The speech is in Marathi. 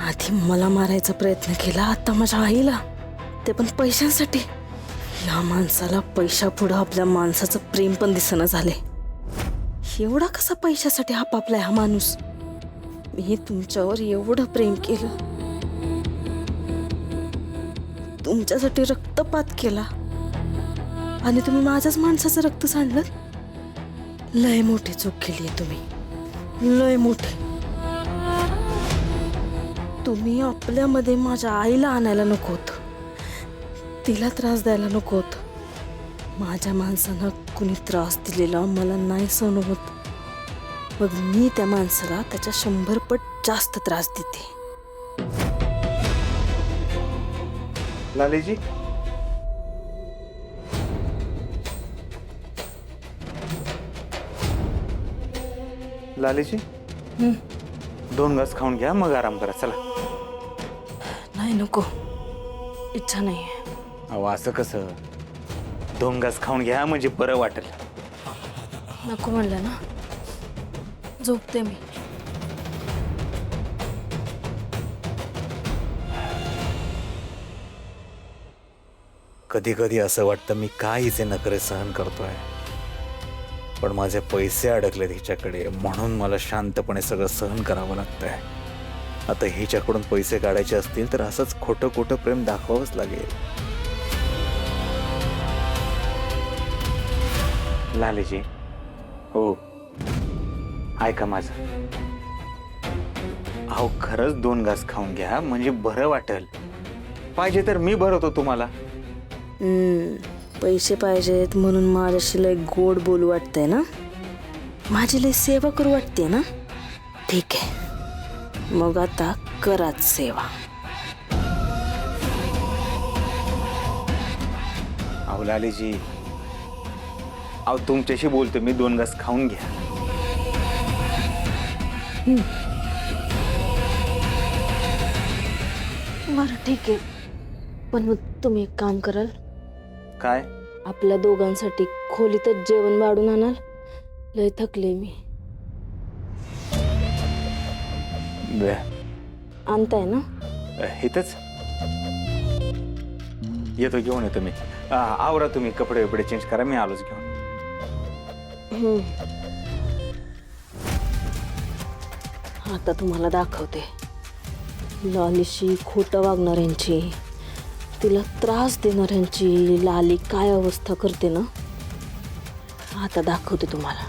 आधी मला मारायचा प्रयत्न केला, आता माझ्या आईला, ते पण पैशांसाठी. या माणसाला पैशापुढं आपल्या माणसाचं प्रेम पण दिसणं झाले. एवढा कसा पैशासाठी आपापलाय हा माणूस? मी तुमच्यावर एवढं प्रेम केलं, तुमच्यासाठी रक्तपात केला, आणि तुम्ही माझ्याच माणसाचं रक्त सांडलं. लय मोठी चूक केली तुम्ही, लय मोठी. तुम्ही आपल्यामध्ये माझ्या आईला आणायला नको होतं, तिला त्रास द्यायला नको होतं. माझ्या माणसानं कुणी त्रास दिलेला मला नाही सहन होत. मग मी त्या माणसाला त्याच्या 100 पट जास्त त्रास देते. लालीजी, लालीजी, 2 घास खाऊन घ्या, मग आराम करा. चला. नाही, नको, इच्छा नाही. अहो, असं कसं? 2 घास खाऊन घ्या म्हणजे बरं वाटेल. नको म्हणलं ना, झोपते मी. कधी कधी असं वाटतं मी काय हिचे नखरे सहन करतोय, पण माझे पैसे अडकलेत हिच्याकडे, म्हणून मला शांतपणे सगळं सहन करावं लागतंय. आता हिच्याकडून पैसे काढायचे असतील तर असंच खोटं खोटं प्रेम दाखवावंच लागेल. लालीजी, हो, ऐका माझं. अहो, खरंच 2 घास खाऊन घ्या म्हणजे बरं वाटेल. पाहिजे तर मी भरवतो तुम्हाला. पैसे पाहिजेत म्हणून माझ्याशी लय गोड बोलू वाटतंय ना? माझी लय सेवा करू वाटते ना? ठीक आहे, मग आता कराच सेवा. अहो लालीजी, अहो तुमच्याशी बोलतो मी, 2 घास खाऊन घ्या. बरं, ठीक आहे, पण मग तुम्ही एक काम कराल? काय? आपल्या दोघांसाठी खोलीतच जेवण वाढून आणाल? लय थकले मी. आणताय ना? इथंच येतो, घेऊन येतो मी. आवरा तुम्ही, कपडे बिपडे चेंज करा, मी आलोच घेऊन. आता तुम्हाला दाखवते लालीशी खोटं वागणाऱ्यांची, तिला त्रास देणाऱ्यांची लाली काय अवस्था करते ना. आता दाखवते तुम्हाला.